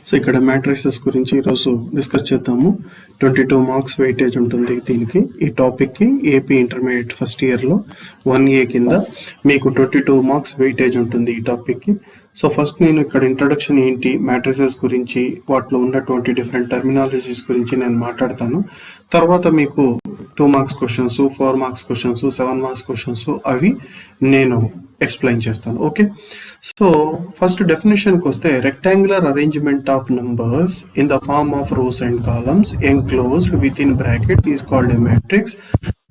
So ఇక్కడ matrices గురించి ఈరోజు డిస్కస్ చేద్దాము. 22 మార్క్స్ వెయిటేజ్ ఉంటుంది దీనికి. ఈ టాపిక్కి ఏపీ ఇంటర్మీడియట్ ఫస్ట్ ఇయర్లో 1A కింద మీకు 22 మార్క్స్ వెయిటేజ్ ఉంటుంది ఈ టాపిక్కి. సో ఫస్ట్ నేను ఇక్కడ ఇంట్రడక్షన్ ఏంటి, మ్యాట్రిసెస్ గురించి, వాటిలో ఉన్నటువంటి డిఫరెంట్ టర్మినాలజీస్ గురించి నేను మాట్లాడతాను. తర్వాత మీకు 2 marks questions, 4 marks questions, 7 marks questions అవి నేను ఎక్స్ప్లెయిన్ చేస్తాను. ఓకే, సో ఫస్ట్ డెఫినేషన్కి వస్తే rectangular arrangement of numbers in the form of rows and columns enclosed within brackets is called a matrix.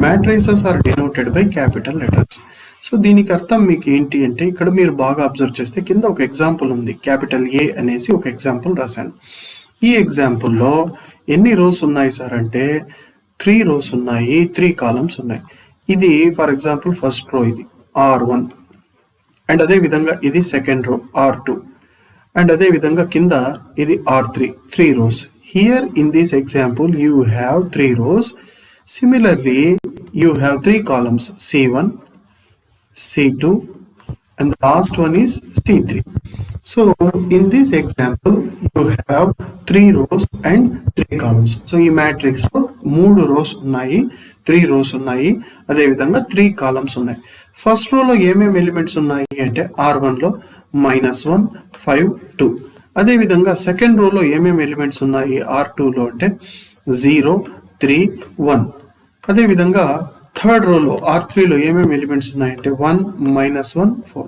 Matrices are denoted by capital letters. So దీనికి అర్థం మీకు ఏంటి అంటే, ఇక్కడ మీరు బాగా అబ్జర్వ్ చేస్తే కింద ఒక ఎగ్జాంపుల్ ఉంది, క్యాపిటల్ ఏ అనేసి ఒక ఎగ్జాంపుల్ రాశాను. ఈ ఎగ్జాంపుల్లో ఎన్ని రోస్ ఉన్నాయి సార్ అంటే 3 రోస్ ఉన్నాయి, 3 కాలమ్స్ ఉన్నాయి. ఇది ఫర్ ఎగ్జాంపుల్ ఫస్ట్ రో, ఇది R1, అండ్ అదే విధంగా ఇది సెకండ్ రో R2, అండ్ అదే విధంగా కింద ఇది R3, 3 rows. Here in this example you have 3 rows. Similarly you have 3 columns, C1, C2, and the last one is C3. So in this example you have 3 rows and 3 columns. So ఈ matrix లో 3 rows ఉన్నాయి, 3 rows ఉన్నాయి, అదే విధంగా 3 columns ఉన్నాయి. First రోలో ఏమేమి elements ఉన్నాయి అంటే R1 లో -1, 5, 2. అదే విధంగా సెకండ్ రోలో ఏమేమి ఎలిమెంట్స్ ఉన్నాయి R2 లో అంటే 0, 3, 1. అదే విధంగా థర్డ్ రోలో R3 లో ఏమేమి ఎలిమెంట్స్ ఉన్నాయంటే 1, -1, 4.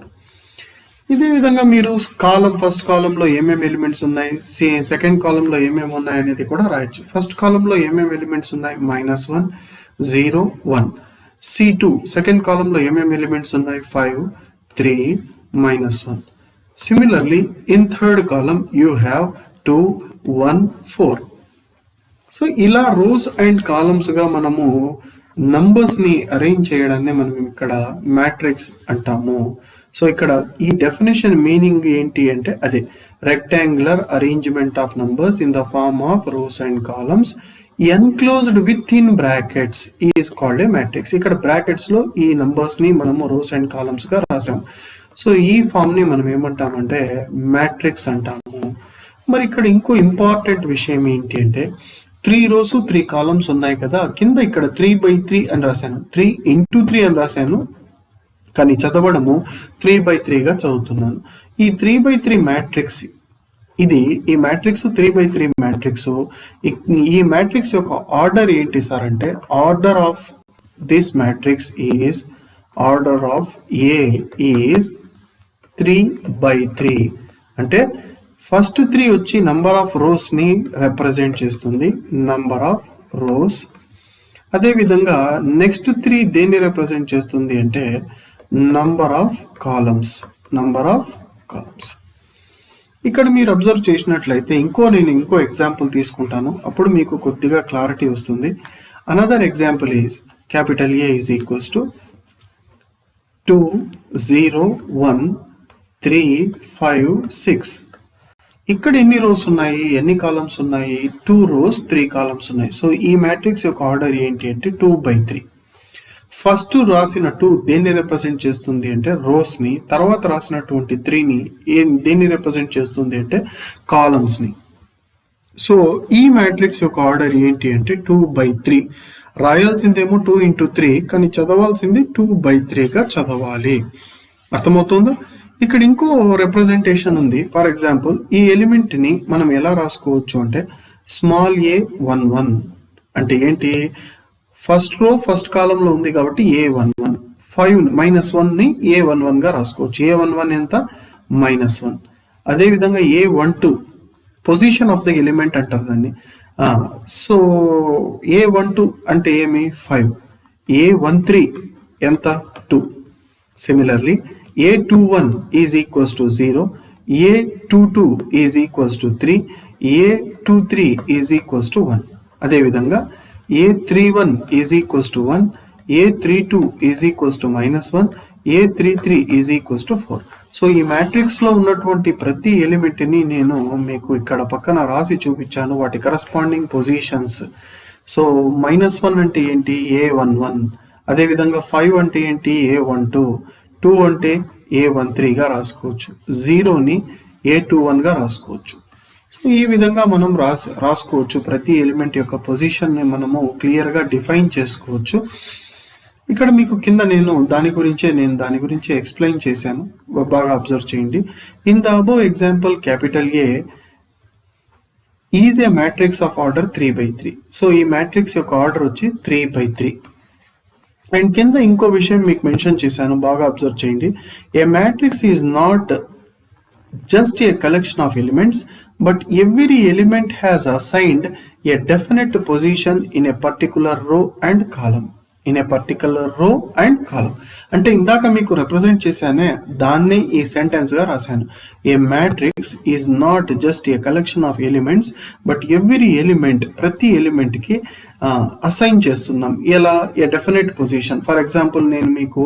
ఇదే విధంగా మీరు ఫస్ట్ కాలంలో ఏమేమి ఎలిమెంట్స్ ఉన్నాయి, సెకండ్ కాలంలో ఏమేమి ఉన్నాయి అనేది కూడా రాయొచ్చు. ఫస్ట్ కాలంలో ఏమేమి ఎలిమెంట్స్ ఉన్నాయి -1, 0, 1. C2 సెకండ్ కాలంలో ఏమేమి ఎలిమెంట్స్ ఉన్నాయి 5, 3, -1. Similarly in third column you have 2, 1, 4. So ఇలా రోస్ అండ్ కాలమ్స్ గా మనము నంబర్స్ ని అరేంజ్ చేయడాన్ని మనం ఇక్కడ మ్యాట్రిక్స్ అంటాము. సో ఇక్కడ ఈ డెఫినేషన్ మీనింగ్ ఏంటి అంటే అదే rectangular arrangement of numbers in the form of rows and columns enclosed within brackets is called a matrix. ఇక్కడ బ్రాకెట్స్ లో ఈ నంబర్స్ ని మనము రోస్ అండ్ కాలమ్స్ గా రాసాం. సో ఈ ఫామ్ ని మనం ఏమంటామంటే మ్యాట్రిక్స్ అంటాము. మరి ఇక్కడ ఇంకో ఇంపార్టెంట్ విషయం ఏంటి అంటే 3 rows 3 columns ఉన్నాయి కదా, కింద ఇక్కడ 3/3 అని రాశాను, 3 into 3 అని రాశాను, కానీ చదవడము 3/3 గా చదువుతున్నాను. ఈ 3/3 మ్యాట్రిక్స్ ఈ మ్యాట్రిక్స్ 3/3 మ్యాట్రిక్స్. ఈ మ్యాట్రిక్స్ యొక్క ఆర్డర్ ఏంటి సార్ అంటే order of this matrix is order of A is 3/3. అంటే ఫస్ట్ 3 వచ్చి నంబర్ ఆఫ్ రోస్ ని రిప్రజెంట్ చేస్తుంది, నంబర్ ఆఫ్ రోస్. అదే విధంగా నెక్స్ట్ 3 దేన్ని రిప్రజెంట్ చేస్తుంది అంటే number of columns, number of columns. ఇక్కడ మీరు అబ్జర్వ్ చేసినట్లయితే నేను ఇంకో ఎగ్జాంపుల్ తీసుకుంటాను, అప్పుడు మీకు కొద్దిగా క్లారిటీ వస్తుంది. Another example is capital A is equals to 2, 0, 1, 3, 5, 6. ఇక్కడ ఎన్ని రోస్ ఉన్నాయి, ఎన్ని కాలమ్స్ ఉన్నాయి, 2 rows 3 columns ఉన్నాయి. సో ఈ మ్యాట్రిక్స్ యొక్క ఆర్డర్ ఏంటి అంటే 2/3. ఫస్ట్ రాసిన 2 దేన్ని రిప్రజెంట్ చేస్తుంది అంటే రోస్ ని, తర్వాత రాసినటువంటి 3ని దేన్ని రిప్రజెంట్ చేస్తుంది అంటే కాలమ్స్ ని. సో ఈ మ్యాట్రిక్స్ యొక్క ఆర్డర్ ఏంటి అంటే 2/3. రాయాల్సిందేమో 2 into 3, కానీ చదవాల్సింది 2/3 గా చదవాలి. అర్థమవుతుందా? ఇక్కడ ఇంకో రిప్రజెంటేషన్ ఉంది. ఫర్ ఎగ్జాంపుల్ ఈ ఎలిమెంట్ ని మనం ఎలా రాసుకోవచ్చు అంటే స్మాల్ a11 అంటే ఏంటి, ఫస్ట్ రో ఫస్ట్ కాలం లో ఉంది కాబట్టి a11, 5 -1 ని a11 గా రాసుకోవచ్చు. a11 ఎంత -1. అదే విధంగా a12 position of the element అంటారు దాన్ని. సో a12 అంటే ఏమి 5, a13 ఎంత 2. Similarly a21 is equals to 0, a22 is equals to 3, a23 is equals to 1. అదే విధంగా a31 is equals to 1, a32 is equals to -1, a33 is equals to 4. So ఈ matrix లో ఉన్నటువంటి ప్రతి ఎలిమెంట్ ని నేను మీకు ఇక్కడ పక్కన రాసి చూపించాను, వాటి కరస్పాండింగ్ పొజిషన్స్. సో -1 అంటే ఏంటి a11, అదే విధంగా 5 అంటే ఏంటి a12, 2 అంటే a13 గా రాసుకోవచ్చు, 0ని a21 గా రాసుకోవచ్చు. సో ఈ విధంగా మనం రాసుకోవచ్చు. ప్రతి ఎలిమెంట్ యొక్క పొజిషన్ని మనము క్లియర్గా డిఫైన్ చేసుకోవచ్చు. ఇక్కడ మీకు కింద నేను దాని గురించే ఎక్స్ప్లెయిన్ చేశాను, బాగా అబ్జర్వ్ చేయండి. In the above example capital A is a matrix of order 3/3. So ఈ మ్యాట్రిక్స్ యొక్క ఆర్డర్ వచ్చి 3/3. అండ్ కింద ఇంకో విషయం మీకు మెన్షన్ చేశాను, బాగా అబ్జర్వ్ చేయండి. A matrix is not just a collection of elements, but every element has assigned a definite position in a particular row and column. అంటే ఇందాక మీకు రిప్రజెంట్ చేశానే, దాన్నే ఈ సెంటెన్స్ గా రాశాను. A matrix is not just a collection of elements, but every element, ప్రతి element కి అసైన్ చేస్తున్నాం. ఎలా? A definite position. For example నేను మీకు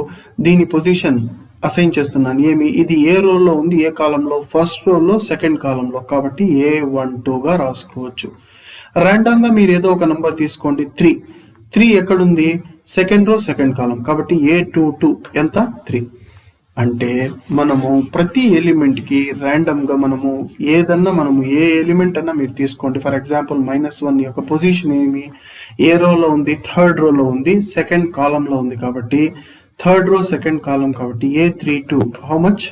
దీని పొజిషన్ అసైన్ చేస్తున్నాను. ఇది ఏ రోలో ఉంది, ఏ కాలంలో? ఫస్ట్ రోలో, సెకండ్ కాలంలో. కాబట్టి A12గా రాసుకోవచ్చు. ర్యాండమ్ గా మీరు ఏదో ఒక నంబర్ తీసుకోండి. 3 ఎక్కడుంది? Second row, second column. కాబట్టి A22 ఎంత? 3. అంటే మనము ప్రతి ఎలిమెంట్ కి ర్యాండమ్ గా మనము ఏ ఎలిమెంట్ అన్నా మీరు తీసుకోండి. ఫర్ ఎగ్జాంపుల్ -1 యొక్క పొజిషన్ ఏమి? ఏ రోలో ఉంది? థర్డ్ రోలో ఉంది, సెకండ్ కాలంలో ఉంది. కాబట్టి థర్డ్ రో, సెకండ్ కాలం. కాబట్టి A32 హౌ మచ్?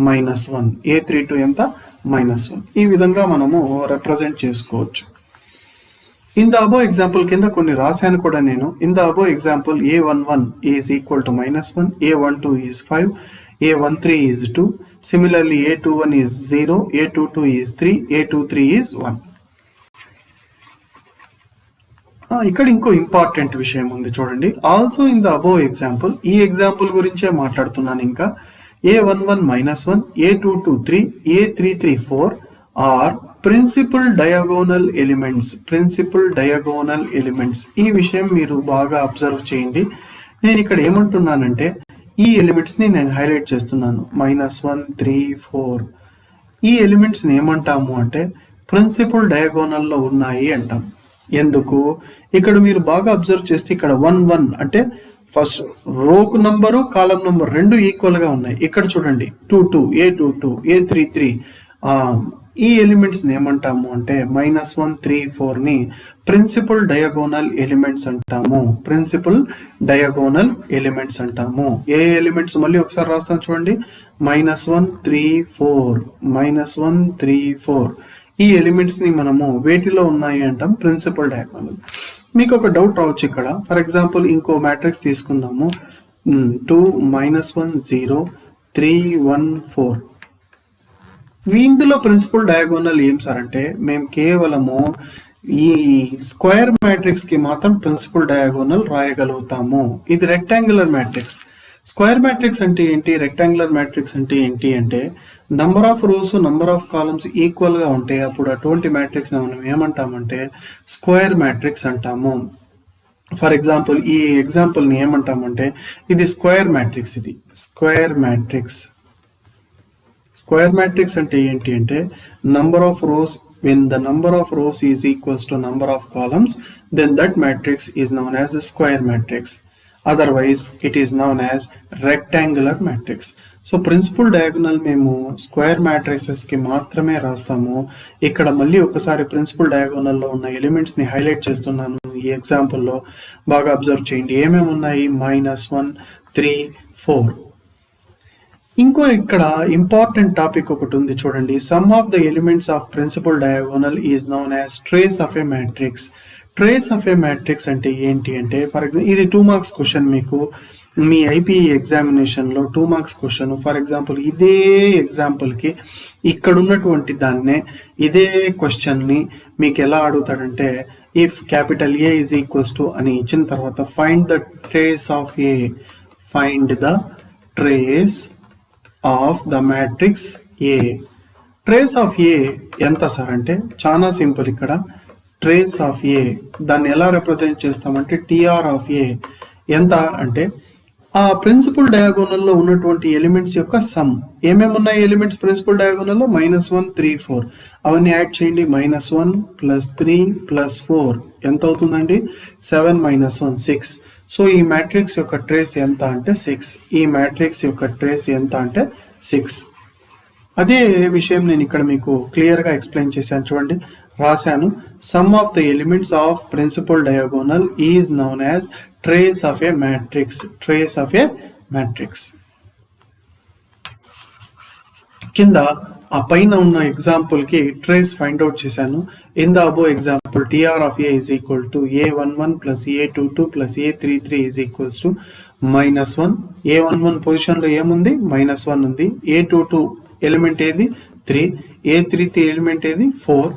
-1. A32 ఎంత? -1. ఈ విధంగా మనము రిప్రజెంట్ చేసుకోవచ్చు. ఇన్ ద అబోవ్ ఎగ్జాంపుల్ కింద కొన్ని రాశాను కూడా నేను. In the above example A11 is equal to -1, A12 is 5, A13 is 2, similarly A21 is 0, A22 is 3, A23 is 1. ఇక్కడ ఇంకో ఇంపార్టెంట్ విషయం ఉంది చూడండి. Also in the above example, ఈ ఎగ్జాంపుల్ గురించే మాట్లాడుతున్నాను. ఇంకా A11 -1, A22 3, A33 4 are principal diagonal elements. ఈ విషయం మీరు బాగా అబ్జర్వ్ చేయండి. నేను ఇక్కడ ఏమంటున్నానంటే, ఈ ఎలిమెంట్స్ ని నేను హైలైట్ చేస్తున్నాను. -1, 3, 4 ఈ ఎలిమెంట్స్ ని ఏమంటాము అంటే ప్రిన్సిపల్ డయాగోనల్ లో ఉన్నాయి అంటాం. ఎందుకు? ఇక్కడ మీరు బాగా అబ్జర్వ్ చేస్తే ఇక్కడ 1 1 అంటే ఫస్ట్ రోకు నంబరు, కాలం నంబర్ రెండు ఈక్వల్ గా ఉన్నాయి. ఇక్కడ చూడండి 2 2, A22, A33 ఈ ఎలిమెంట్స్ ని ఏమంటాము అంటే -1, 3, 4 ని ప్రిన్సిపల్ డయాగోనల్ ఎలిమెంట్స్ అంటాము. ఏ ఎలిమెంట్స్ మళ్ళీ ఒకసారి రాస్తాను చూడండి. -1, 3, 4, -1, 3, 4 ఈ ఎలిమెంట్స్ ని మనము వేటిలో ఉన్నాయి అంటాం? Principal diagonal. మీకు ఒక డౌట్ రావచ్చు ఇక్కడ. ఫర్ ఎగ్జాంపుల్ ఇంకో మ్యాట్రిక్స్ తీసుకుందాము. 2 -1 0 3 1 4 ఇందులో ప్రిన్సిపల్ డయాగోనల్ ఏం సార్ అంటే, మేము కేవలము ఈ స్క్వేర్ మ్యాట్రిక్స్ కి మాత్రం ప్రిన్సిపల్ డయాగోనల్ రాయగలుగుతాము. ఇది రెక్టాంగులర్ మ్యాట్రిక్స్. స్క్వేర్ మ్యాట్రిక్స్ అంటే ఏంటి, రెక్టాంగులర్ మ్యాట్రిక్స్ అంటే ఏంటి అంటే, number of rose, number of columns equal గా ఉంటాయి. అప్పుడు అటువంటి మ్యాట్రిక్స్ మనం ఏమంటామంటే స్క్వేర్ మ్యాట్రిక్స్ అంటాము. ఫర్ ఎగ్జాంపుల్ ఈ ఎగ్జాంపుల్ ని ఏమంటామంటే, ఇది స్క్వేర్ మ్యాట్రిక్స్. ఇది స్క్వేర్ మ్యాట్రిక్స్ అంటే ఏంటి అంటే, number of rose, when the number of rows is equals to number of columns, then that matrix is known as a square matrix. Otherwise it is known as rectangular matrix. So principal diagonal మేము square matrices కి మాత్రమే రాస్తాము. ఇక్కడ మళ్ళీ ఒకసారి principal diagonal లో ఉన్న elements ని హైలైట్ చేస్తున్నాను. ఈ ఎగ్జాంపుల్ లో బాగా అబ్జర్వ్ చేయండి. ఏమేమి ఉన్నాయి? -1, 3, 4. ఇంకో ఇక్కడ ఇంపార్టెంట్ టాపిక్ ఒకటి ఉంది చూడండి. Sum of the elements of principal diagonal is known as trace of a matrix. Trace of a matrix అంటే ఏంటి అంటే, ఫర్ ఎగ్జాంపుల్ ఇది 2 మార్క్స్ క్వశ్చన్. మీకు మీ ఐపీఈ ఎగ్జామినేషన్ లో 2 మార్క్స్ క్వశ్చన్. ఫర్ ఎగ్జాంపుల్ ఇదే ఎగ్జాంపుల్ కి ఇక్కడ ఉన్నటువంటి దాన్నే, ఇదే క్వశ్చన్ ని మీకు ఎలా అడుగుతాడంటే, if capital A is equals to అని ఇచ్చిన తర్వాత find the trace of A, of the matrix A. Trace of A ఎంత సార్ అంటే, చాలా సింపుల్. ఇక్కడ ట్రేస్ ఆఫ్ ఏ దాన్ని ఎలా రిప్రజెంట్ చేస్తామంటే టిఆర్ ఆఫ్ ఏ. ఎంత అంటే ఆ ప్రిన్సిపల్ డయాగోనల్లో ఉన్నటువంటి ఎలిమెంట్స్ యొక్క సమ్. ఏమేమి ఉన్నాయి ఎలిమెంట్స్ ప్రిన్సిపల్ డయాగోనల్లో? -1, 3, 4 అవన్నీ యాడ్ చేయండి. -1 + 3 + 4 ఎంత అవుతుందండి? 7 - 1 6. సో ఈ మ్యాట్రిక్స్ యొక్క ట్రేస్ ఎంత అంటే 6. ఈ మ్యాట్రిక్స్ యొక్క ట్రేస్ ఎంత అంటే 6. అదే విషయం నేను ఇక్కడ మీకు క్లియర్గా ఎక్స్ప్లెయిన్ చేశాను. చూడండి, రాశాను. Sum of the elements of principal diagonal is known as trace of a matrix. Trace of a matrix కింద ఆ పైన ఉన్న ఎగ్జాంపుల్ కి ట్రేస్ ఫైండ్ అవుట్ చేశాను. In the above example TR of A is equal to A11 plus A22 plus A33 is equals to -1. A11 position లో ఏముంది? -1 ఉంది. A22 element ఏది? 3. A33 ఎలిమెంట్ ఏది? 4.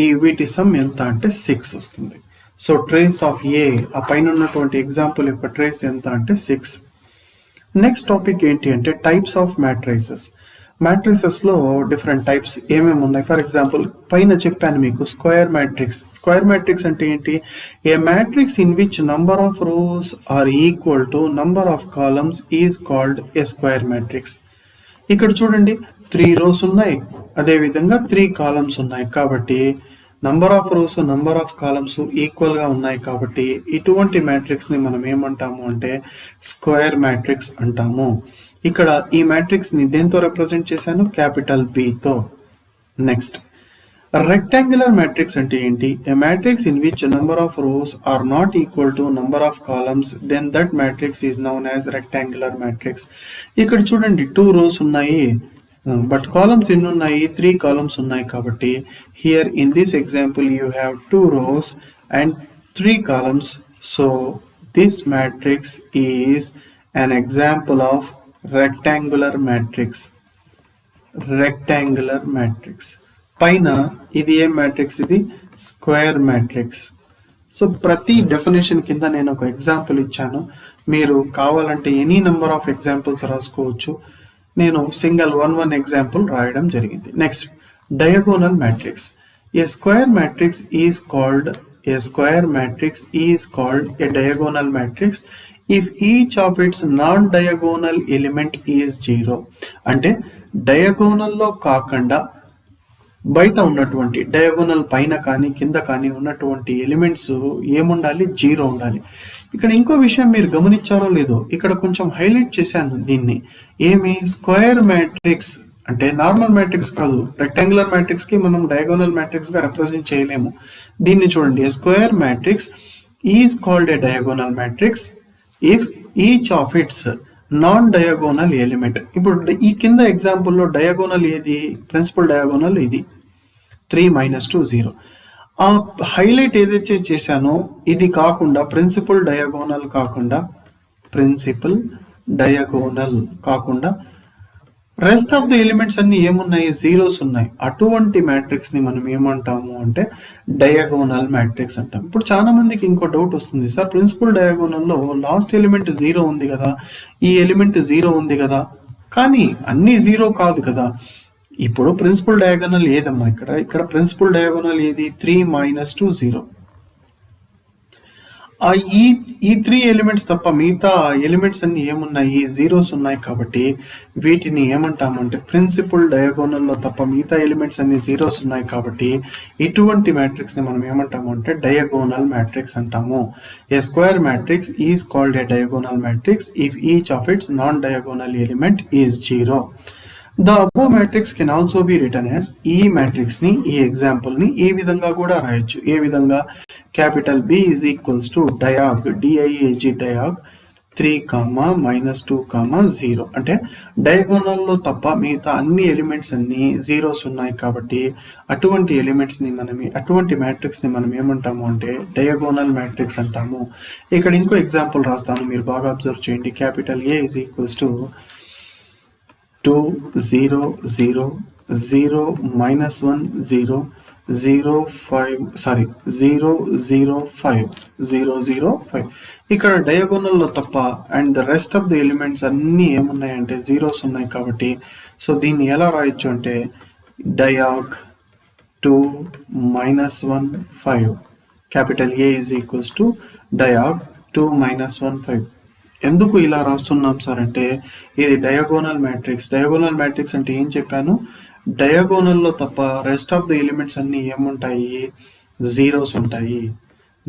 ఈ వీటి సమ్ ఎంత అంటే 6 వస్తుంది. సో ట్రేస్ ఆఫ్ ఏ, ఆ పైన ఉన్నటువంటి ఎగ్జాంపుల్ యొక్క ట్రేస్ ఎంత అంటే 6. నెక్స్ట్ టాపిక్ ఏంటి అంటే టైప్స్ ఆఫ్ మ్యాట్రైసెస్. మ్యాట్రిసెస్ లో డిఫరెంట్ టైప్స్ ఏమేమి ఉన్నాయి? ఫర్ ఎగ్జాంపుల్ పైన చెప్పాను మీకు స్క్వేర్ మ్యాట్రిక్స్. స్క్వేర్ మ్యాట్రిక్స్ అంటే ఏంటి? A matrix in which number of rows are equal to number of columns is called a square matrix. ఇక్కడ చూడండి, 3 రోస్ ఉన్నాయి, అదే విధంగా 3 కాలమ్స్ ఉన్నాయి. కాబట్టి number of rose number of columns equal గా ఉన్నాయి. కాబట్టి ఇటువంటి మ్యాట్రిక్స్ ని మనం ఏమంటాము అంటే స్క్వేర్ మ్యాట్రిక్స్ అంటాము. ఇక్కడ ఈ మ్యాట్రిక్స్ ని దేంతో రిప్రజెంట్ చేశాను? క్యాపిటల్ B తో. నెక్స్ట్, రెక్టాంగులర్ మ్యాట్రిక్స్ అంటే ఏంటి? A matrix in which number of rows are not equal to number of columns, then that matrix is known as rectangular matrix. ఇక్కడ చూడండి, 2 రోస్ ఉన్నాయి, బట్ కాలమ్స్ ఎన్ని ఉన్నాయి? 3 columns ఉన్నాయి. కాబట్టి here in this example you have 2 rows and 3 columns. So this matrix is an example of rectangular matrix. Rectangular matrix. పైన ఇది ఏ matrix? ఇది స్క్వేర్ మ్యాట్రిక్స్. సో ప్రతి డెఫినేషన్ కింద నేను ఒక ఎగ్జాంపుల్ ఇచ్చాను. మీరు కావాలంటే ఎనీ నెంబర్ ఆఫ్ ఎగ్జాంపుల్స్ రాసుకోవచ్చు. నేను సింగిల్ 1 ఎగ్జాంపుల్ రాయడం జరిగింది. Next, diagonal matrix. A square matrix is called a diagonal matrix if each of its non-diagonal element is 0. అంటే డయాగోనల్ లో కాకుండా బయట ఉన్నటువంటి డయాగోనల్ పైన కానీ కింద కానీ ఉన్నటువంటి ఎలిమెంట్స్ ఏముండాలి? 0 ఉండాలి. ఇక్కడ ఇంకో విషయం మీరు గమనించారో లేదో, ఇక్కడ కొంచెం హైలైట్ చేశాను దీన్ని. ఏమి? స్క్వేర్ మ్యాట్రిక్స్ అంటే నార్మల్ మ్యాట్రిక్స్ కాదు. రెక్టాంగులర్ మ్యాట్రిక్స్ కి మనం డయాగోనల్ మ్యాట్రిక్స్ గా రిప్రజెంట్ చేయలేము. దీన్ని చూడండి, square matrix is called a diagonal matrix if each of its non diagonal element. ఇప్పుడు ఈ కింద ఎగ్జాంపుల్లో డయాగోనల్ ఏది? ప్రిన్సిపల్ డయాగోనల్ ఇది 3 - 2 0. ఆ హైలైట్ ఏదైతే చేశానో ఇది కాకుండా ప్రిన్సిపల్ డయాగోనల్ కాకుండా రెస్ట్ ఆఫ్ ద ఎలిమెంట్స్ అన్ని ఏమున్నాయి? 0s ఉన్నాయి. అటువంటి మ్యాట్రిక్స్ ని మనం ఏమంటాము అంటే డయాగోనల్ మ్యాట్రిక్స్ అంటాం. ఇప్పుడు చాలా మందికి ఇంకో డౌట్ వస్తుంది, సార్ ప్రిన్సిపల్ డయాగోనల్ లో లాస్ట్ ఎలిమెంట్ 0 ఉంది కదా, ఈ ఎలిమెంట్ 0 ఉంది కదా, కానీ అన్ని 0 కాదు కదా. ఇప్పుడు ప్రిన్సిపల్ డయాగోనల్ ఏదమ్మా? ఇక్కడ ప్రిన్సిపల్ డయాగోనల్ ఏది? 3 - 2 0. ఈ 3 ఎలిమెంట్స్ తప్ప మిగతా ఎలిమెంట్స్ అన్ని ఏమున్నాయి? 0s ఉన్నాయి. కాబట్టి వీటిని ఏమంటామంటే ప్రిన్సిపల్ డయాగోనల్ లో తప్ప మిగతా ఎలిమెంట్స్ అన్ని 0s ఉన్నాయి. కాబట్టి ఇటువంటి మ్యాట్రిక్స్ ని మనం ఏమంటాము అంటే డయాగోనల్ మ్యాట్రిక్స్ అంటాము. A square matrix is called a diagonal matrix if each of its non diagonal element is 0. The above matrix can also be written as ఈ మ్యాట్రిక్స్ ని, ఈ ఎగ్జాంపుల్ ని ఈ విధంగా కూడా రాయొచ్చు. ఏ విధంగా? Capital B is equals to diag, DIAG diag 3, -2, 0. అంటే డయాగోనల్ లో తప్ప మిగతా అన్ని ఎలిమెంట్స్ అన్ని 0s ఉన్నాయి. కాబట్టి అటువంటి ఎలిమెంట్స్ ని అటువంటి మ్యాట్రిక్స్ ని మనం ఏమంటాము అంటే డయాగోనల్ మ్యాట్రిక్స్ అంటాము. ఇక్కడ ఇంకో ఎగ్జాంపుల్ రాస్తాను, మీరు బాగా అబ్జర్వ్ చేయండి. Capital A is equals to 2 0 0 0 -1 0 0 5 0 0 5 0 0 5. ఇక్కడ డయాగోనల్ లో తప్ప and the rest of the elements అన్ని ఏమున్నాయంటే 0s ఉన్నాయి. కాబట్టి సో దీన్ని ఎలా రాయొచ్చు అంటే డయాగ్ 2 -1 5. Capital A is equals to డయాగ్ 2 -1 5. ఎందుకు ఇలా రాస్తున్నాం సార్ అంటే ఇది డయాగోనల్ మ్యాట్రిక్స్. డయాగోనల్ మ్యాట్రిక్స్ అంటే ఏం చెప్పాను? డయాగోనల్ లో తప్ప రెస్ట్ ఆఫ్ ద ఎలిమెంట్స్ అన్ని ఏముంటాయి? 0s ఉంటాయి.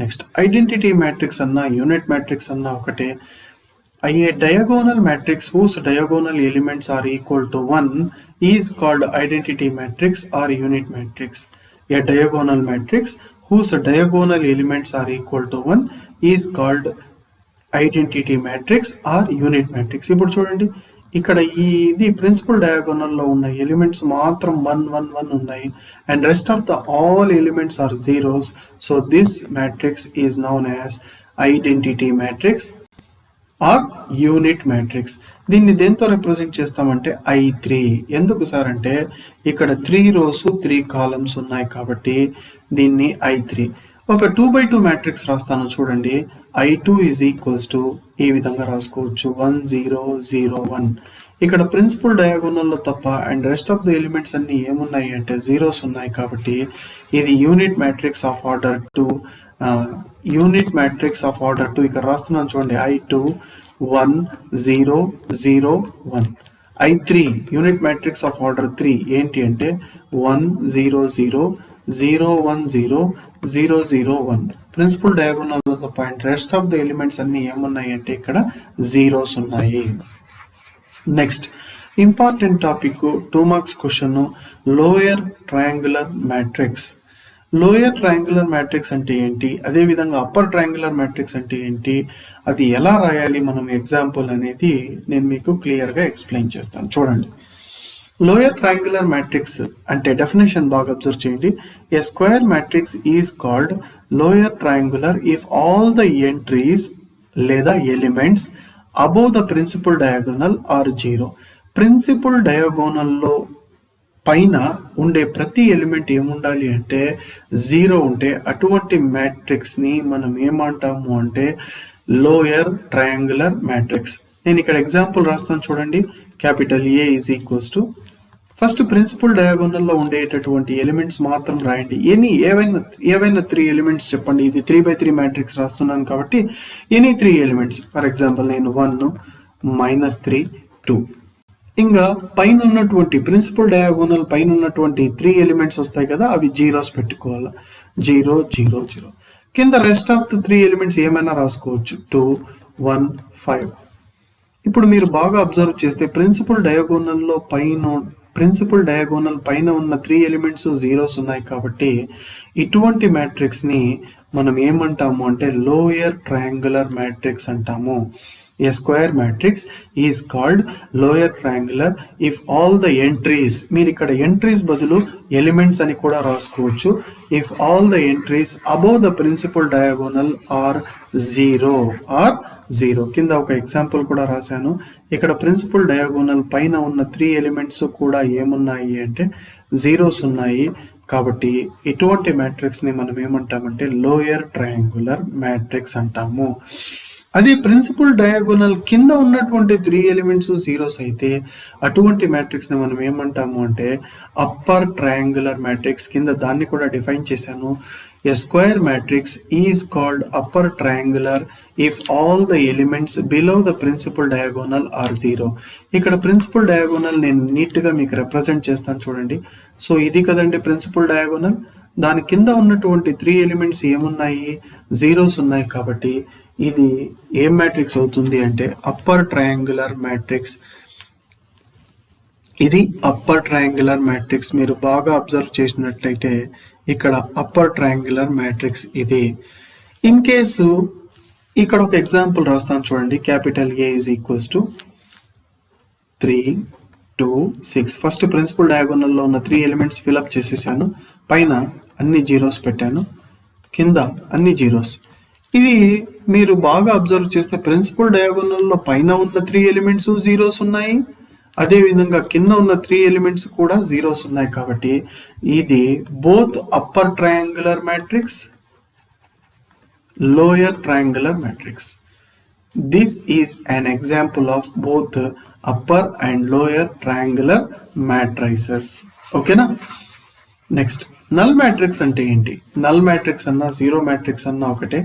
నెక్స్ట్, ఐడెంటిటీ మ్యాట్రిక్స్ అన్నా యూనిట్ మ్యాట్రిక్స్ అన్నా ఒకటే. A diagonal matrix whose diagonal elements are equal to 1 is called identity matrix or unit matrix. A diagonal matrix whose diagonal elements are equal to 1 is called identity matrix or unit matrix. ఇప్పుడు చూడండి, ఇక్కడ ఇది principal diagonal లో ఉన్న elements మాత్రం 1 1 1 ఉన్నాయి and rest of the all elements are zeros. So this matrix is known as identity matrix or unit matrix. దీన్ని దేంతో రిప్రజెంట్ చేస్తామంటే I3. ఎందుకు సార్ అంటే ఇక్కడ 3 rows 3 columns ఉన్నాయి కాబట్టి దీన్ని I3. ఒక 2x2 మ్యాట్రిక్స్ రాస్తాను చూడండి. I2 ఈజ్ ఈక్వల్స్ టు ఈ విధంగా రాసుకోవచ్చు 1 0 0 1. ఇక్కడ ప్రిన్సిపల్ డయాగోనల్లో తప్ప and rest of the elements అన్ని ఏమున్నాయి అంటే జీరోస్ ఉన్నాయి కాబట్టి ఇది unit matrix of order 2. Unit matrix of order 2 ఇక్కడ రాస్తున్నాను చూడండి. I2 1 0 0 1. I3 unit matrix of order 3 ఏంటి అంటే 1 0 0 0 1 0 0 0 1. ప్రిన్సిపల్ డయాగోనల్ లో తప్ప and rest of the elements అన్ని ఏమున్నాయి అంటే ఇక్కడ జీరోస్ ఉన్నాయి. Next important topic 2 marks question, lower triangular matrix. Lower triangular matrix అంటే ఏంటి, అదే విధంగా అప్పర్ ట్రయాంగులర్ మ్యాట్రిక్స్ అంటే ఏంటి, అది ఎలా రాయాలి మనం ఎగ్జాంపుల్ అనేది నేను మీకు క్లియర్ గా ఎక్స్ప్లెయిన్ చేస్తాను. చూడండి, లోయర్ ట్రయాంగులర్ మ్యాట్రిక్స్ అంటే డెఫినేషన్ బాగా అబ్జర్వ్ చేయండి. A square matrix is called lower triangular if all the entries లేదా elements above the principal diagonal are zero. Principal diagonal లో పైన ఉండే ప్రతి ఎలిమెంట్ ఏముండాలి అంటే జీరో ఉంటే అటువంటి మ్యాట్రిక్స్ ని మనం ఏమంటాము అంటే లోయర్ ట్రయాంగులర్ మ్యాట్రిక్స్. నేను ఇక్కడ ఎగ్జాంపుల్ రాస్తాను చూడండి. Capital A is equals to first principal diagonal లో ఉండేటటువంటి ఎలిమెంట్స్ మాత్రం రాయండి. ఏవైనా 3 ఎలిమెంట్స్ చెప్పండి. ఇది 3x3 మ్యాట్రిక్స్ రాస్తున్నాను కాబట్టి ఎనీ 3 ఎలిమెంట్స్. ఫర్ ఎగ్జాంపుల్ నేను 1 -3 2. ఇంకా పైన ఉన్నటువంటి ప్రిన్సిపల్ డయాగోనల్ పైన ఉన్నటువంటి 3 ఎలిమెంట్స్ వస్తాయి కదా, అవి జీరోస్ పెట్టుకోవాలి. 0 0 0. కింద రెస్ట్ ఆఫ్ ద 3 ఎలిమెంట్స్ ఏమైనా రాసుకోవచ్చు 2 1 5. ఇప్పుడు మీరు బాగా అబ్జర్వ్ చేస్తే ప్రిన్సిపల్ డయాగోనల్ పైన ఉన్న 3 ఎలిమెంట్స్ జీరోస్ ఉన్నాయి కాబట్టి ఇటువంటి మ్యాట్రిక్స్ ని మనం ఏమంటాము అంటే లోయర్ ట్రయాంగులర్ మ్యాట్రిక్స్ అంటాము. A square matrix is called lower triangular if all the entries, మీరు ఇక్కడ ఎంట్రీస్ బదులు ఎలిమెంట్స్ అని కూడా రాసుకోవచ్చు. if all the entries above the principal diagonal are zero. కింద ఒక ఎగ్జాంపుల్ కూడా రాశాను. ఇక్కడ ప్రిన్సిపల్ డయాగోనల్ పైన ఉన్న 3 ఎలిమెంట్స్ కూడా ఏమున్నాయి అంటే జీరోస్ ఉన్నాయి కాబట్టి ఇటువంటి మ్యాట్రిక్స్ ని మనం ఏమంటామంటే లోయర్ ట్రయాంగులర్ మ్యాట్రిక్స్ అంటాము. అదే ప్రిన్సిపల్ డయాగోనల్ కింద ఉన్నటువంటి 3 ఎలిమెంట్స్ జీరోస్ అయితే అటువంటి మ్యాట్రిక్స్ ని మనం ఏమంటాము అంటే అప్పర్ ట్రయాంగులర్ మ్యాట్రిక్స్. కింద దాన్ని కూడా డిఫైన్ చేశాను. A square matrix is called upper triangular if all the elements below the principal diagonal are zero. ఇక్కడ ప్రిన్సిపల్ డయాగోనల్ నేను నీట్ గా మీకు రిప్రజెంట్ చేస్తాను చూడండి. సో ఇది కదండి ప్రిన్సిపల్ డయాగోనల్. దాని కింద ఉన్నటువంటి 3 ఎలిమెంట్స్ ఏమున్నాయి జీరోస్ ఉన్నాయి కాబట్టి ఇది ఏ మ్యాట్రిక్స్ అవుతుంది అంటే అప్పర్ ట్రయాంగులర్ మ్యాట్రిక్స్. ఇది అప్పర్ ట్రయాంగులర్ మ్యాట్రిక్స్. మీరు బాగా అబ్జర్వ్ చేసినట్లయితే ఇక్కడ అప్పర్ ట్రయాంగులర్ మ్యాట్రిక్స్ ఇది. ఇన్ కేసు ఇక్కడ ఒక ఎగ్జాంపుల్ రాస్తాను చూడండి. Capital A is equals to 3 2 6. First principal diagonal లో ఉన్న 3 ఎలిమెంట్స్ ఫిల్అప్ చేసేసాను. పైన అన్ని జీరోస్ పెట్టాను, కింద అన్ని జీరోస్. ఇది మీరు బాగా అబ్జర్వ్ చేస్తే ప్రిన్సిపల్ డయాగోనల్ లో పైన ఉన్న 3 ఎలిమెంట్స్ జీరోస్ ఉన్నాయి, అదే విధంగా కింద ఉన్న 3 ఎలిమెంట్స్ కూడా జీరోస్ ఉన్నాయి కాబట్టి ఇది both upper triangular matrix lower triangular matrix. This is an example of both upper and lower triangular matrices. ఓకేనా. నెక్స్ట్ నల్ మ్యాట్రిక్స్ అంటే ఏంటి? నల్ మ్యాట్రిక్స్ అన్నా జీరో మ్యాట్రిక్స్ అన్నా ఒకటే.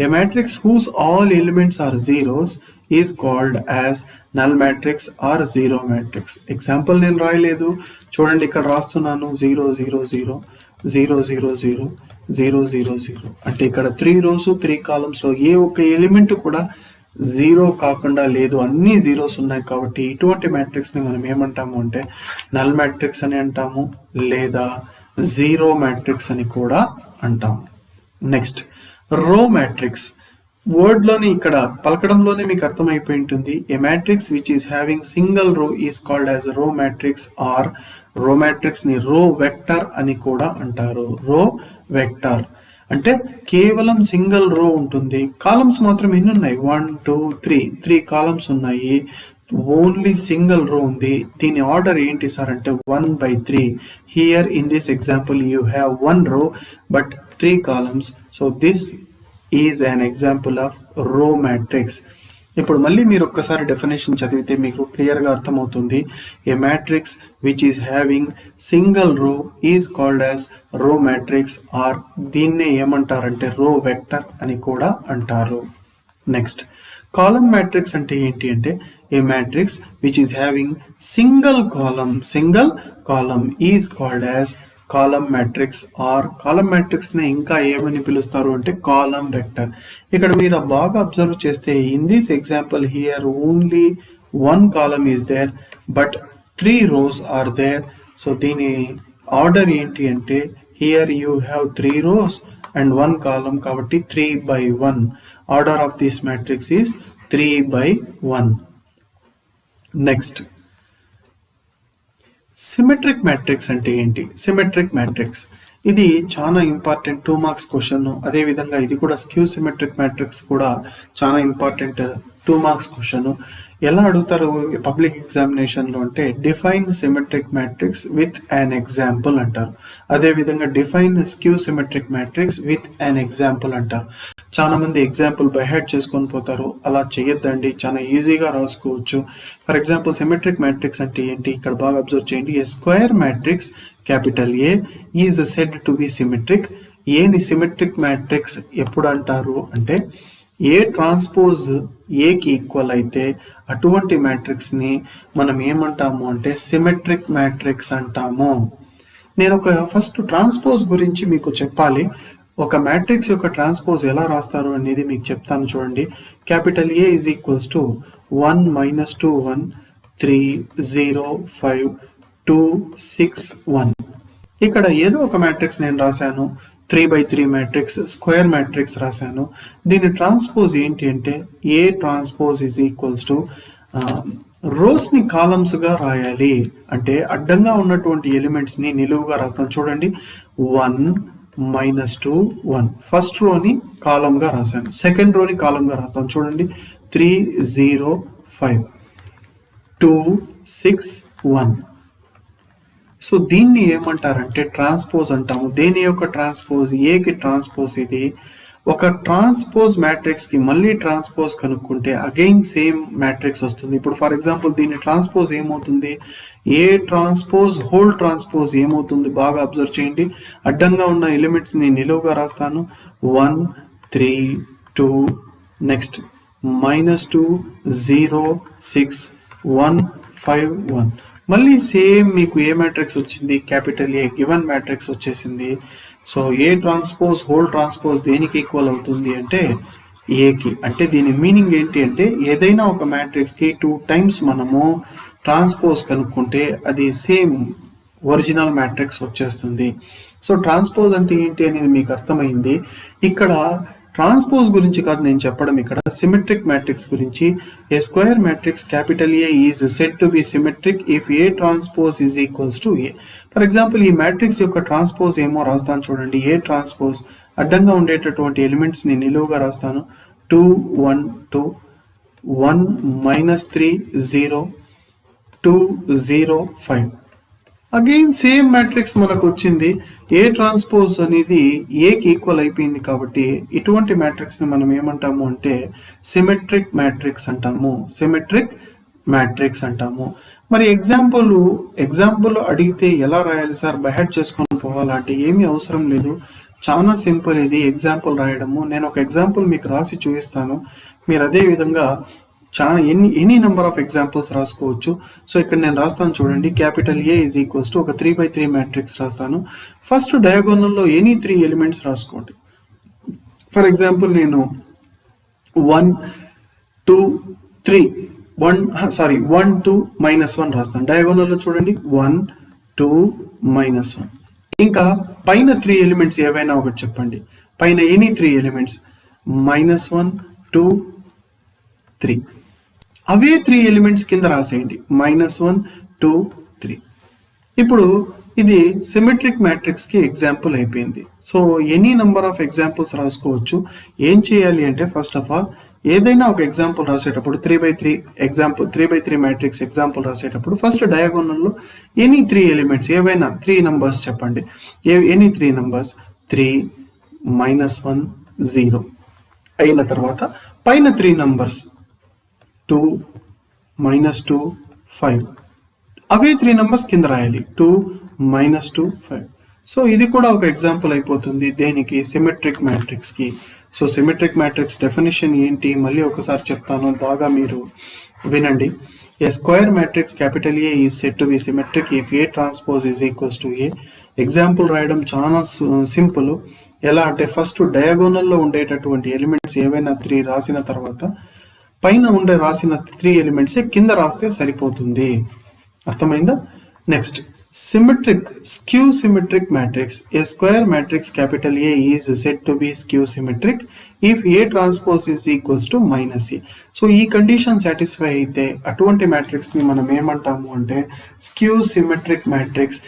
A matrix whose all elements are zeros is called as null matrix or zero matrix. Example నేను రాయలేదు చూడండి, ఇక్కడ రాస్తున్నాను 0 0 0 0 0 0 0 0 0. అంటే ఇక్కడ 3 rows 3 columns లో ఏ ఒక్క ఎలిమెంట్ కూడా జీరో కాకుండా లేదు, అన్ని జీరోస్ ఉన్నాయి కాబట్టి ఇటువంటి మ్యాట్రిక్స్ ని మనం ఏమంటాము అంటే నల్ మ్యాట్రిక్స్ అని అంటాము, లేదా జీరో మ్యాట్రిక్స్ అని కూడా అంటాము. నెక్స్ట్ రో మ్యాట్రిక్స్. వర్డ్ లోని ఇక్కడ పలకడంలోనే మీకు అర్థమైపోయి ఉంటుంది. A matrix which is having single row is called as row matrix, or row matrix ని రో వెక్టర్ అని కూడా అంటారు. రో వెక్టర్ అంటే కేవలం సింగిల్ రో ఉంటుంది, కాలమ్స్ మాత్రం ఎన్ని ఉన్నాయి, 1 2 3 కాలమ్స్ ఉన్నాయి, ఓన్లీ సింగిల్ రో ఉంది. దీని ఆర్డర్ ఏంటి సార్ అంటే 1/3. Here in this example you have 1 row but 3 columns, so this is an example of row matrix. ఇప్పుడు మళ్ళీ మీరు ఒక్కసారి డెఫినేషన్ చదివితే మీకు క్లియర్గా అర్థమవుతుంది. A matrix which is having single row is called as row matrix, or దీన్నే ఏమంటారంటే రో వెక్టర్ అని కూడా అంటారు. నెక్స్ట్ కాలమ్ మ్యాట్రిక్స్ అంటే ఏంటి అంటే a matrix which is having single column is called as column matrix, or column matrix ని ఇంకా ఏమని పిలుస్తారు అంటే కాలమ్ వెక్టర్. ఇక్కడ మీరు బాగా అబ్జర్వ్ చేస్తే in this example here only 1 column is there but 3 rows are there. So దీని ఆర్డర్ ఏంటి అంటే here you have 3 rows and 1 column కాబట్టి 3/1. Order of this matrix is 3/1. Next symmetric matrix అంటే ఏంటి? సిమెట్రిక్ మ్యాట్రిక్స్ ఇది చాలా important 2 marks question. అదే విధంగా ఇది కూడా స్క్యూ సిమెట్రిక్ మ్యాట్రిక్స్ కూడా చాలా ఇంపార్టెంట్ 2 marks క్వశ్చన్. ఎలా అడుగుతారు పబ్లిక్ ఎగ్జామినేషన్ లో అంటే define symmetric matrix with an example అంటారు. అదే విధంగా define skew symmetric matrix with an example అంటారు. చాలా మంది ఎగ్జాంపుల్ బై హెడ్ చేసుకొని పోతారు, అలా చేయొద్దండి, చాలా ఈజీగా రాసుకోవచ్చు. ఫర్ ఎగ్జాంపుల్ సిమెట్రిక్ మ్యాట్రిక్స్ అంటే ఏంటి ఇక్కడ బాగా అబ్జర్వ్ చేయండి. A square matrix capital A is said to be symmetric. ఏని సిమెట్రిక్ మ్యాట్రిక్స్ ఎప్పుడు అంటారు అంటే ఏ ట్రాన్స్పోజ్ ఏకి ఈక్వల్ అయితే అటువంటి మ్యాట్రిక్స్ ని మనం ఏమంటాము అంటే సిమెట్రిక్ మ్యాట్రిక్స్ అంటాము. నేను ఒక ఫస్ట్ ట్రాన్స్పోజ్ గురించి మీకు చెప్పాలి. ఒక మ్యాట్రిక్స్ యొక్క ట్రాన్స్పోజ్ ఎలా రాస్తారు అనేది మీకు చెప్తాను చూడండి. Capital A is equals to 1 - 2 1 3 0 5 2 6 1. ఇక్కడ ఏదో ఒక మ్యాట్రిక్స్ నేను రాశాను, 3/3 మ్యాట్రిక్స్ స్క్వేర్ మ్యాట్రిక్స్ రాశాను. దీని ట్రాన్స్పోజ్ ఏంటి అంటే A transpose is equals to rows ని కాలమ్స్ గా రాయాలి. అంటే అడ్డంగా ఉన్నటువంటి ఎలిమెంట్స్ ని నిలువుగా రాస్తాను చూడండి. 1 - 2 1 ఫస్ట్ రోని కాలమ్ గా రాశాను, సెకండ్ రోని కాలమ్ గా రాస్తాను చూడండి. 3 0 5 2 6 1. సో దీన్ని ఏమంటారంటే ట్రాన్స్పోజ్ అంటాము. దేని యొక్క ట్రాన్స్పోజ్? ఏకి ట్రాన్స్పోజ్ ఇది. ఒక ట్రాన్స్పోజ్ మ్యాట్రిక్స్ కి మళ్ళీ ట్రాన్స్పోజ్ కనుక్కుంటే అగైన్ సేమ్ మ్యాట్రిక్స్ వస్తుంది. ఇప్పుడు ఫర్ ఎగ్జాంపుల్ దీని ట్రాన్స్పోజ్ ఏమవుతుంది? ఏ ట్రాన్స్పోజ్ హోల్ ట్రాన్స్పోజ్ ఏమవుతుంది బాగా అబ్జర్వ్ చేయండి. అడ్డంగా ఉన్న ఎలిమెంట్స్ ని నిలువుగా రాస్తాను. 1 3 2 నెక్స్ట్ -2 0 6 1 5 1. మళ్ళీ సేమ్ మీకు ఏ మ్యాట్రిక్స్ వచ్చింది? క్యాపిటల్ ఏ గివెన్ మ్యాట్రిక్స్ వచ్చేసింది. So A transpose whole transpose దేనికి ఈక్వల్ అవుతుంది అంటే ఏకి. అంటే దీని మీనింగ్ ఏంటి అంటే ఏదైనా ఒక మ్యాట్రిక్స్ కి 2 times మనము ట్రాన్స్పోజ్ కనుక్కుంటే అది సేమ్ ఒరిజినల్ మ్యాట్రిక్స్ వచ్చేస్తుంది. సో ట్రాన్స్పోజ్ అంటే ఏంటి అనేది మీకు అర్థమైంది. ఇక్కడ ట్రాన్స్పోజ్ గురించి కాదు నేను చెప్పడం, ఇక్కడ సిమెట్రిక్ మ్యాట్రిక్స్ గురించి. A square matrix capital A is said to be symmetric if A transpose is equals to A. For example ఈ మ్యాట్రిక్స్ యొక్క ట్రాన్స్పోజ్ ఏమో రాస్తాను చూడండి. ఏ ట్రాన్స్పోజ్ అడ్డంగా ఉండేటటువంటి ఎలిమెంట్స్ ని నిలువుగా రాస్తాను. 2 1 2 1 -3 0 2 0 5. అగైన్ సేమ్ మ్యాట్రిక్స్ మనకు వచ్చింది. ఏ ట్రాన్స్పోజ్ అనేది ఏకి ఈక్వల్ అయిపోయింది కాబట్టి ఇటువంటి మ్యాట్రిక్స్ ని మనం ఏమంటాము అంటే సిమెట్రిక్ మ్యాట్రిక్స్ అంటాము. సిమెట్రిక్ మ్యాట్రిక్స్ అంటాము. మరి ఎగ్జాంపుల్ అడిగితే ఎలా రాయాలి సార్? బైహెడ్ చేసుకొని పోవాలంటే ఏమీ అవసరం లేదు, చాలా సింపుల్ ఇది ఎగ్జాంపుల్ రాయడము. నేను ఒక ఎగ్జాంపుల్ మీకు రాసి చూపిస్తాను. మీరు అదే విధంగా చాలా ఎనీ నెంబర్ ఆఫ్ ఎగ్జాంపుల్స్ రాసుకోవచ్చు. సో ఇక్కడ నేను రాస్తాను చూడండి. Capital A is equals to ఒక 3/3 మ్యాట్రిక్స్ రాస్తాను. ఫస్ట్ డయాగోనల్లో ఎనీ 3 ఎలిమెంట్స్ రాసుకోండి. ఫర్ ఎగ్జాంపుల్ నేను 1 2 3 1 2 -1 రాస్తాను. డయాగోనల్లో చూడండి 1 2 -1. ఇంకా పైన 3 ఎలిమెంట్స్ ఏవైనా ఒకటి చెప్పండి. పైన ఎనీ 3 ఎలిమెంట్స్ -1 2 3. అవే 3 ఎలిమెంట్స్ కింద రాసేయండి. -1 2 3. ఇప్పుడు ఇది సిమెట్రిక్ మ్యాట్రిక్స్ కి ఎగ్జాంపుల్ అయిపోయింది. So any number of examples రాసుకోవచ్చు. ఏం చేయాలి అంటే ఫస్ట్ ఆఫ్ ఆల్ ఏదైనా ఒక ఎగ్జాంపుల్ రాసేటప్పుడు 3x3 example 3x3 matrix example రాసేటప్పుడు ఫస్ట్ డయాగోనల్లో ఎనీ 3 ఎలిమెంట్స్ ఏవైనా 3 నంబర్స్ చెప్పండి. ఎనీ 3 నంబర్స్ 3 -1 0 అయిన తర్వాత పైన 3 నంబర్స్ 2 -2 5. అవే 3 నంబర్స్ కింద రాయాలి 2 -2 5. సో ఇది కూడా ఒక ఎగ్జాంపుల్ అయిపోతుంది దేనికి, సిమెట్రిక్ మ్యాట్రిక్స్ కి. సో సిమెట్రిక్ మ్యాట్రిక్స్ డెఫినేషన్ ఏంటి మళ్ళీ ఒకసారి చెప్తాను, బాగా మీరు వినండి. A square matrix capital A is said to be symmetric if A transpose is equals to A. Example రాయడం చాలా సింపుల్. ఎలా అంటే ఫస్ట్ డయాగోనల్లో ఉండేటటువంటి ఎలిమెంట్స్ ఏవైనా 3 రాసిన తర్వాత పైన రాసిన 3 ఎలిమెంట్స్ కింద రాస్తే సరిపోతుంది. అర్థమైందా? Next symmetric skew symmetric matrix. A square matrix capital A is said to be skew symmetric if A transpose is equals to -A. So ఈ కండిషన్ సాటిస్ఫై అయితే అటువంటి మ్యాట్రిక్స్ ని మనం ఏమంటాము అంటే skew symmetric matrix.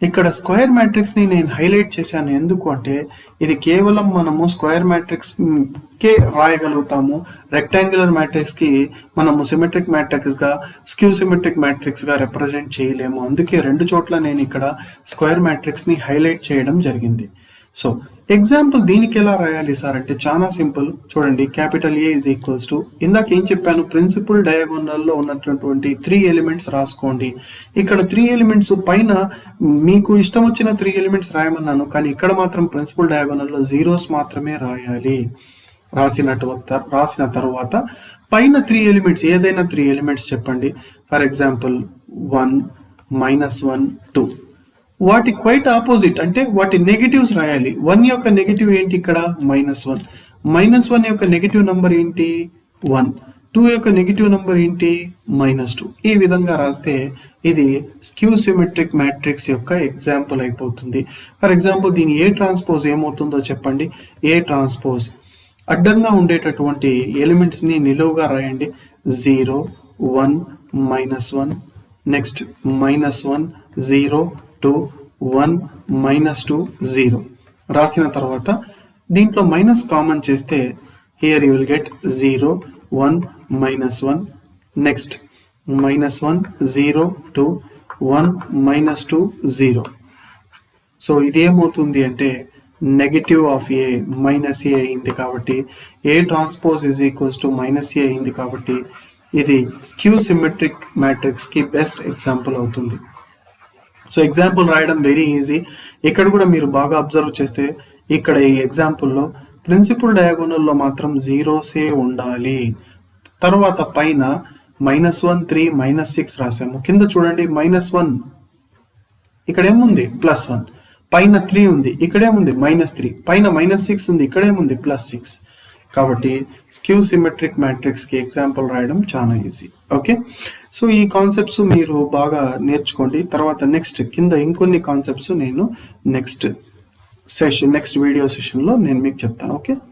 ఇక్కడ స్క్వేర్ మ్యాట్రిక్స్ ని నేను హైలైట్ చేశాను ఎందుకు అంటే ఇది కేవలం మనము స్క్వేర్ మ్యాట్రిక్స్ కే రాయగలుగుతాము. రెక్టాంగులర్ మ్యాట్రిక్స్ కి మనము సిమెట్రిక్ మ్యాట్రిక్స్ గా స్క్యూ సిమెట్రిక్ మ్యాట్రిక్స్ గా రిప్రజెంట్ చేయలేము. అందుకే రెండు చోట్ల నేను ఇక్కడ స్క్వేర్ మ్యాట్రిక్స్ ని హైలైట్ చేయడం జరిగింది. సో ఎగ్జాంపుల్ దీనికి ఎలా రాయాలి సార్ అంటే చాలా సింపుల్. చూడండి capital A is equals to ఇందాక ఏం చెప్పాను, ప్రిన్సిపల్ డయాగోనల్లో ఉన్నటువంటి 3 ఎలిమెంట్స్ రాసుకోండి. ఇక్కడ 3 ఎలిమెంట్స్ పైన మీకు ఇష్టం వచ్చిన 3 ఎలిమెంట్స్ రాయమన్నాను, కానీ ఇక్కడ మాత్రం ప్రిన్సిపల్ డయాగోనల్లో జీరోస్ మాత్రమే రాయాలి. రాసిన తర్వాత పైన 3 ఎలిమెంట్స్ ఏదైనా 3 ఎలిమెంట్స్ చెప్పండి. For example 1 -1 2. వాటి క్వైట్ ఆపోజిట్ అంటే వాటి నెగటివ్స్ రాయాలి. 1 యొక్క నెగటివ్ ఏంటి ఇక్కడ -1. -1 యొక్క నెగటివ్ నంబర్ ఏంటి 1. 2 యొక్క నెగటివ్ నంబర్ ఏంటి -2. ఈ విధంగా రాస్తే ఇది స్క్యూ సిమెట్రిక్ మ్యాట్రిక్స్ యొక్క ఎగ్జాంపుల్ అయిపోతుంది. ఫర్ ఎగ్జాంపుల్ దీని ఏ ట్రాన్స్పోజ్ ఏమవుతుందో చెప్పండి. ఏ ట్రాన్స్పోజ్ అడ్డంగా ఉండేటటువంటి ఎలిమెంట్స్ ని నిలువుగా రాయండి. 0 1 -1 నెక్స్ట్ -1 0 2 1 -2 0 రాసిన తర్వాత దీంట్లో మైనస్ కామన్ చేస్తే here you will get 0 1 -1 next -1 0 2 1 -2 0. So ఇది ఏమవుతుంది అంటే negative of A minus A అయింది కాబట్టి A transpose is equals to -ఏ అయింది కాబట్టి ఇది స్క్యూ సిమెట్రిక్ మ్యాట్రిక్స్ కి బెస్ట్ ఎగ్జాంపుల్ అవుతుంది. సో ఎగ్జాంపుల్ రాయడం వెరీ ఈజీ. ఇక్కడ కూడా మీరు బాగా అబ్జర్వ్ చేస్తే ఇక్కడ ఈ ఎగ్జాంపుల్లో ప్రిన్సిపల్ డయాగోనల్లో మాత్రం జీరోసే ఉండాలి. తర్వాత పైన -1 3 -6 రాసాము. కింద చూడండి -1 ఇక్కడ ఏముంది +1, పైన 3 ఉంది ఇక్కడేముంది -3, పైన -6 ఉంది ఇక్కడేముంది +6. కాబట్టి స్క్యూ సిమెట్రిక్ మ్యాట్రిక్స్ కి ఎగ్జాంపుల్ రాయడం చాలా ఈజీ. ఓకే, సో ఈ కాన్సెప్ట్స్ మీరు బాగా నేర్చుకోండి. తర్వాత నెక్స్ట్ కింద ఇంకొన్ని కాన్సెప్ట్స్ నేను నెక్స్ట్ వీడియో సెషన్లో నేను మీకు చెప్తాను. ఓకే.